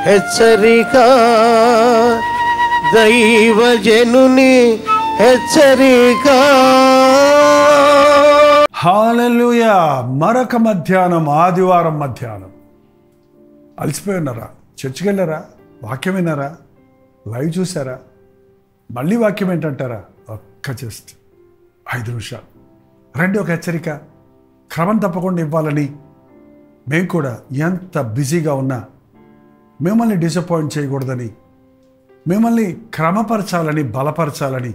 హెచ్చరిక, దైవజనుని హెచ్చరిక. హల్లెలూయా. మరొక మధ్యాహ్నం, ఆదివారం మధ్యాహ్నం. అలసిపోయి ఉన్నారా? చర్చికి వెళ్ళారా? వాక్యం విన్నారా? లైవ్ చూసారా? మళ్ళీ వాక్యం ఏంటంటారా? ఒక్క జస్ట్ 5 నిమిషాలు రండి. ఒక హెచ్చరిక క్రమం తప్పకుండా ఇవ్వాలని, మేము కూడా ఎంత బిజీగా ఉన్నా మిమ్మల్ని డిసప్పాయింట్ చేయకూడదని, మిమ్మల్ని క్రమపరచాలని, బలపరచాలని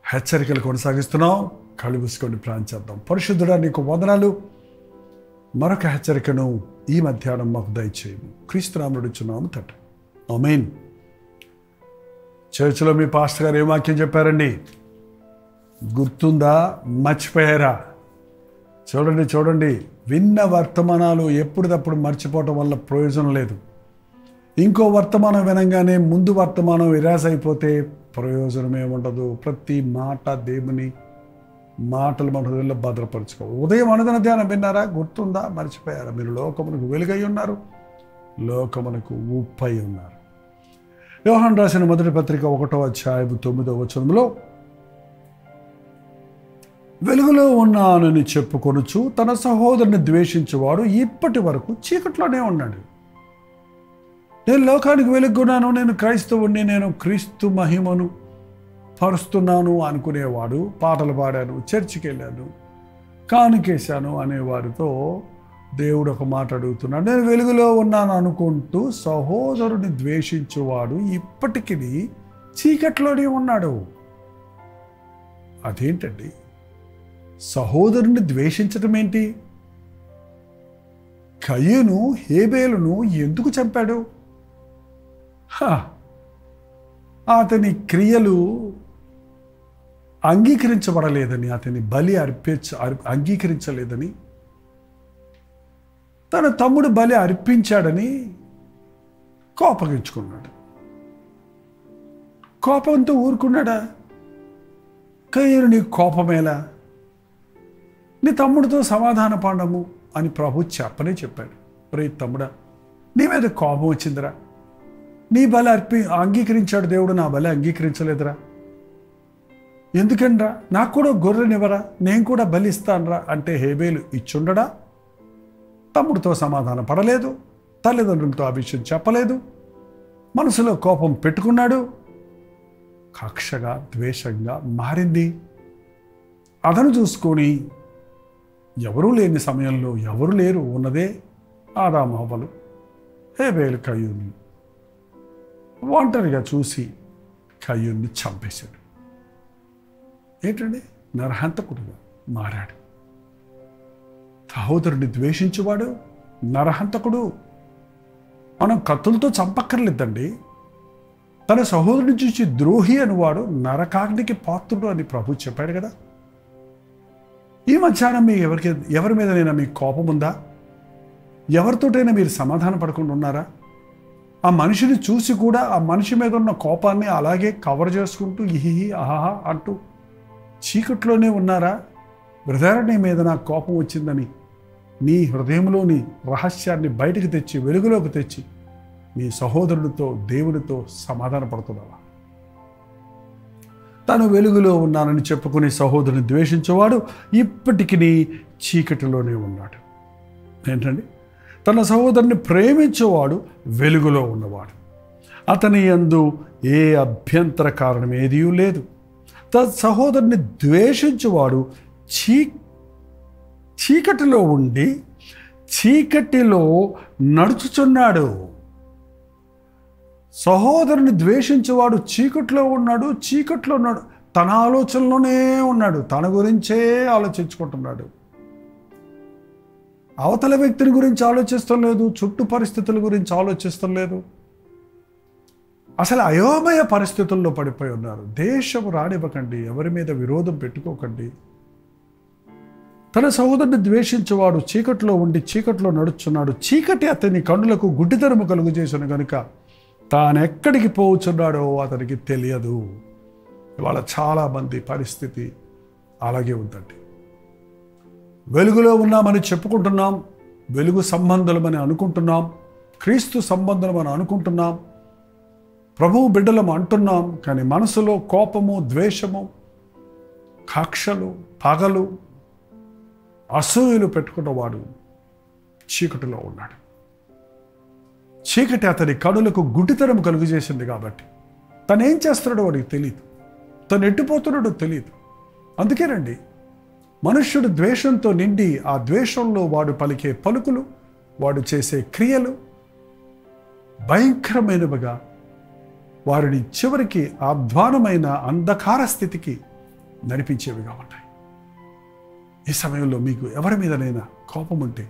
హెచ్చరికలు కొనసాగిస్తున్నాం. కళ్ళు మూసుకొని ప్రార్థన చేద్దాం. పరిశుద్ధుడా, నీకు వందనాలు. మరొక హెచ్చరికను ఈ మధ్యాహ్నం మాకు దయచేయము. క్రీస్తు నామములో అడుగుచున్నాము తండ్రి, ఆమేన్. చర్చిలో మీ పాస్టర్ గారు ఏ వాక్యం చెప్పారండి? గుర్తుందా? మర్చిపోయారా? చూడండి, విన్న వర్తమానాలు ఎప్పుడప్పుడు మర్చిపోవటం వల్ల ప్రయోజనం లేదు. ఇంకో వర్తమానం వినంగానే ముందు వర్తమానం విరాస అయిపోతే ప్రయోజనమే ఉండదు. ప్రతి మాట దేవుని మాటలు మన హృదయంలో భద్రపరచుకోవాలి. ఉదయం అనుదిన ధ్యానం విన్నారా? గుర్తుందా? మర్చిపోయారా? మీరు లోకమునకు వెలుగై ఉన్నారు, లోకమునకు ఉప్పై ఉన్నారు. యోహాను రాసిన మొదటి పత్రిక 1వ అధ్యాయము 9వ వచనంలో, వెలుగులో ఉన్నానని చెప్పుకొనుచు తన సహోదరుని ద్వేషించేవాడు ఇప్పటి వరకు చీకట్లోనే ఉన్నాడు. నేను లోకానికి వెలుగున్నాను, నేను క్రైస్తవుణ్ణి, నేను క్రీస్తు మహిమను పరుస్తున్నాను అనుకునేవాడు, పాటలు పాడాను, చర్చికి వెళ్ళాను, కానుకేశాను అనేవారితో దేవుడు ఒక మాట అడుగుతున్నాడు. నేను వెలుగులో ఉన్నాను అనుకుంటూ సహోదరుని ద్వేషించేవాడు ఇప్పటికీ చీకట్లోనే ఉన్నాడు. అదేంటండి? సహోదరుని ద్వేషించటం ఏంటి? కయీను హేబేలును ఎందుకు చంపాడు? అతని క్రియలు అంగీకరించబడలేదని, అతని బలి అంగీకరించలేదని, తన తమ్ముడు బలి అర్పించాడని కోపగించుకున్నాడు. కోపంతో ఊరుకున్నాడా? కయీను, నీ కోపమేలా? నీ తమ్ముడితో సమాధాన పడము అని ప్రభు చెప్పాడు. రే తమ్ముడా, నీ మీద కోపం వచ్చిందిరా, నీ బలి అంగీకరించాడు దేవుడు, నా బలి అంగీకరించలేదురా, ఎందుకనరా? నాకు కూడా గొర్రెనివ్వరా, నేను కూడా బలి ఇస్తానరా అంటే హేబేలు ఇచ్చుండడా? తమ్ముడితో సమాధానం పడలేదు, తల్లిదండ్రులతో ఆ విషయం చెప్పలేదు, మనసులో కోపం పెట్టుకున్నాడు, కక్షగా ద్వేషంగా మారింది. అతను చూసుకొని ఎవరూ లేని సమయంలో, ఎవరు లేరు, ఉన్నదే ఆదాము హవ్వలు, హేబేలు కయీను, ఒంటరిగా చూసి కయీనుని చంపేశాడు. ఏంటండి? నరహంతకుడుగా మారాడు. సహోదరుని ద్వేషించేవాడు నరహంతకుడు. మనం కత్తులతో చంపక్కర్లేదండి. తన సహోదరుని చూసి ద్రోహి అనువాడు నరకాగ్నికి పాత్రుడు అని ప్రభు చెప్పాడు కదా. ఈ మధ్యాహ్నం మీ ఎవరి మీదనైనా మీకు కోపం ఉందా? ఎవరితోటైనా మీరు సమాధాన పడకుండా ఉన్నారా? ఆ మనిషిని చూసి కూడా ఆ మనిషి మీద ఉన్న కోపాన్ని అలాగే కవర్ చేసుకుంటూ ఇహి ఆహా అంటూ చీకట్లోనే ఉన్నారా? బ్రదర్, నీ మీద నాకు కోపం వచ్చిందని నీ హృదయంలోని రహస్యాన్ని బయటకు తెచ్చి, వెలుగులోకి తెచ్చి నీ సహోదరుడితో, దేవుడితో సమాధాన పడుతున్నావా? తను వెలుగులో ఉన్నానని చెప్పుకునే సహోదరుని ద్వేషించేవాడు ఇప్పటికీ చీకటిలోనే ఉన్నాడు. ఏంటండి? తన సహోదరుని ప్రేమించేవాడు వెలుగులో ఉన్నవాడు. అతని యందు ఏ అభ్యంతర కారణం ఏదీ లేదు. తన సహోదరుని ద్వేషించేవాడు చీకటిలో ఉండి చీకటిలో నడుచుచున్నాడు. సహోదరుని ద్వేషించేవాడు చీకట్లో ఉన్నాడు, తన ఆలోచనలోనే ఉన్నాడు, తన గురించే ఆలోచించుకుంటున్నాడు. అవతల వ్యక్తిని గురించి ఆలోచిస్తాం లేదు, చుట్టూ పరిస్థితుల గురించి ఆలోచిస్తాం లేదు. అసలు అయోమయ పరిస్థితుల్లో పడిపోయి ఉన్నారు. దేశం రానివ్వకండి, ఎవరి మీద విరోధం పెట్టుకోకండి. తన సహోదరుని ద్వేషించేవాడు చీకట్లో ఉండి చీకట్లో నడుచున్నాడు. చీకటి అతని కన్నులకు గుడ్డితనము కలుగు చేసిన కనుక తానెక్కడికి పోవచ్చున్నాడో అతనికి తెలియదు. ఇవాళ చాలామంది పరిస్థితి అలాగే ఉందండి. వెలుగులో ఉన్నామని చెప్పుకుంటున్నాం, వెలుగు సంబంధులమని అనుకుంటున్నాం, క్రీస్తు సంబంధం మనం అనుకుంటున్నాం, ప్రభువు బిడ్డలం అంటున్నాం, కానీ మనసులో కోపము, ద్వేషము, కక్షలు, పగలు, అసూయలు పెట్టుకున్నవాడు చీకటిలో ఉన్నాడు. చీకటి అతని కనులకు గుడ్డితనం కలుగు చేసింది కాబట్టి తను ఏం చేస్తున్నాడో వాడికి తెలియదు, తను ఎట్టిపోతున్నాడో తెలియదు. అందుకేనండి మనుష్యుడు ద్వేషంతో నిండి ఆ ద్వేషంలో వాడు పలికే పలుకులు, వాడు చేసే క్రియలు భయంకరమైనవిగా వారిని చివరికి అధ్వానమైన అంధకార స్థితికి నడిపించేవిగా ఉంటాయి. ఈ సమయంలో మీకు ఎవరి మీదనైనా కోపం ఉంటే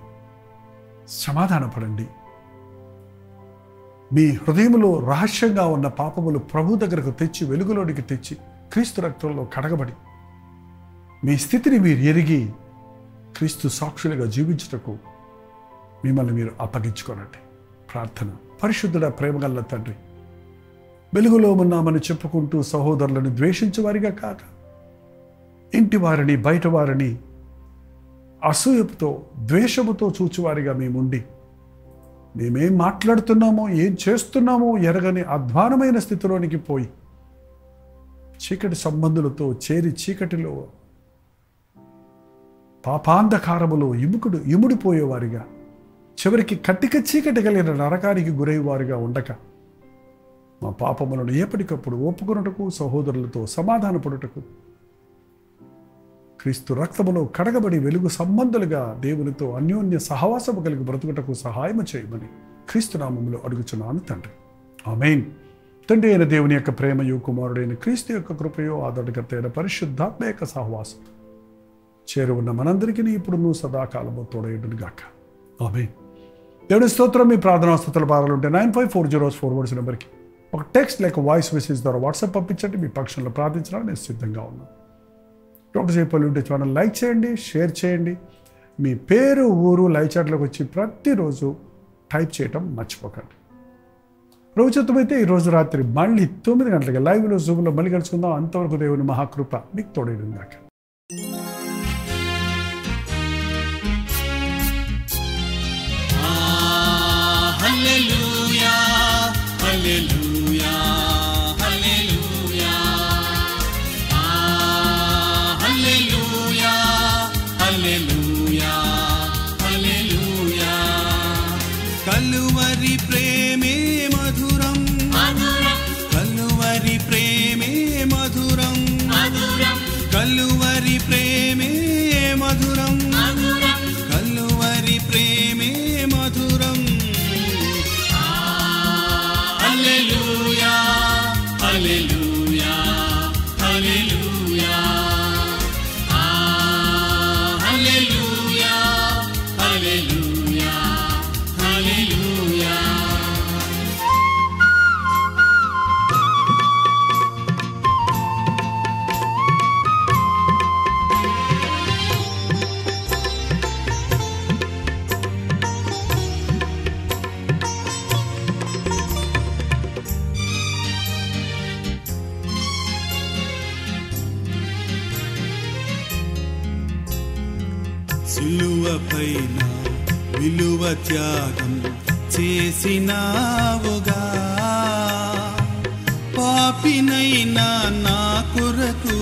సమాధానపడండి. మీ హృదయంలో రహస్యంగా ఉన్న పాపములు ప్రభు దగ్గరకు తెచ్చి, వెలుగులోనికి తెచ్చి, క్రీస్తు రక్తంలో కడగబడి మీ స్థితిని మీరు ఎరిగి క్రీస్తు సాక్షులుగా జీవించుటకు మిమ్మల్ని మీరు అప్పగించుకోనండి. ప్రార్థన. పరిశుద్ధుడ, ప్రేమగల్ల తండ్రి, వెలుగులో ఉన్నామని చెప్పుకుంటూ సహోదరులను ద్వేషించే వారిగా కాక, ఇంటి వారిని, బయట వారిని అసూయతో, ద్వేషముతో చూచువారిగా మేముండి, మేమేం మాట్లాడుతున్నామో, ఏం చేస్తున్నామో ఎరగని అధ్వానమైన స్థితిలోనికి పోయి చీకటి సంబంధులతో చేరి చీకటిలో పాపాంధకారములో ఇముడిపోయేవారిగా, చివరికి కట్టిక చీకటి కలిగిన నరకానికి గురయ్యేవారుగా ఉండక, మా పాపములను ఎప్పటికప్పుడు ఒప్పుకొనుటకు, సహోదరులతో సమాధానపడుటకు, క్రీస్తు రక్తములో కడగబడి వెలుగు సంబంధులుగా దేవునితో అన్యోన్య సహవాసము కలిగి బ్రతుకుటకు సహాయం చేయమని క్రీస్తు నామములో అడుగుచున్నాను తండ్రి. ఆమేన్. తండ్రి అయిన దేవుని యొక్క ప్రేమయు, కుమారుడైన క్రీస్తు యొక్క కృపయో, ఆదరణకర్త అయిన పరిశుద్ధాత్మ యొక్క సహవాసం చేరువున్న మనందరికీ ఇప్పుడు సదాకాలము తోడేయుడును గాక. ఆమేన్. దేవుని స్తోత్రం. మీ ప్రార్థనా స్తుతుల భారాలు ఉంటే 9540 నెంబర్కి ఒక టెక్స్ట్ లేక వాయిస్ మెసేజ్ ద్వారా వాట్సాప్ పంపించండి. మీ పక్షంలో ప్రార్థించడానికి నేను సిద్ధంగా ఉన్నాను. డాక్టర్ జయపల్లి ఉంటే ఛానల్ లైక్ చేయండి, షేర్ చేయండి. మీ పేరు, ఊరు లైవ్ చాట్లోకి వచ్చి ప్రతిరోజు టైప్ చేయటం మర్చిపోకండి. ప్రభుత్వమైతే ఈరోజు రాత్రి మళ్ళీ 9 గంటలకి లైవ్లో జూమ్లో మళ్ళీ కలుసుకుందాం. అంతవరకు దేవుని మహాకృప మీకు తోడేయడం దాకా. హల్లెలూయా, హల్లెలూయా, హల్లెలూయా. హల్లెలూయా, హల్లెలూయా, హల్లెలూయా. కలువరి ప్రేమే మధురం, కలువరి ప్రేమే మధురం, కలువరి ప్రేమే మధురం, కలువరి ప్రేమే మధురం. హల్లెలూయా, హల్లెలూయా, హల్లెలూయా. హల్లెలూయా, హల్లెలూయా, హల్లెలూయా. సిలువపైన విలువ త్యాగం చేసినావుగా, పాపినైనా నా కొరకు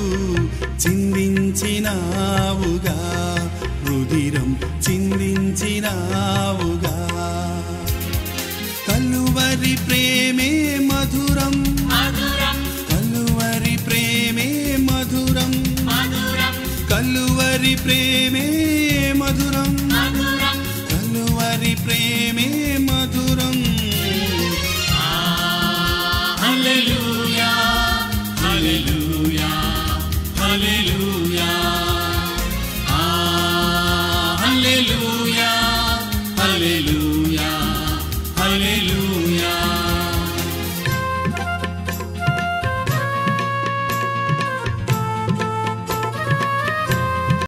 చిందించినావుగా, రుధిరం చిందించినావుగా. కలువరి ప్రేమే మధురం, కలువరి ప్రేమే మధురం, కలువరి ప్రేమే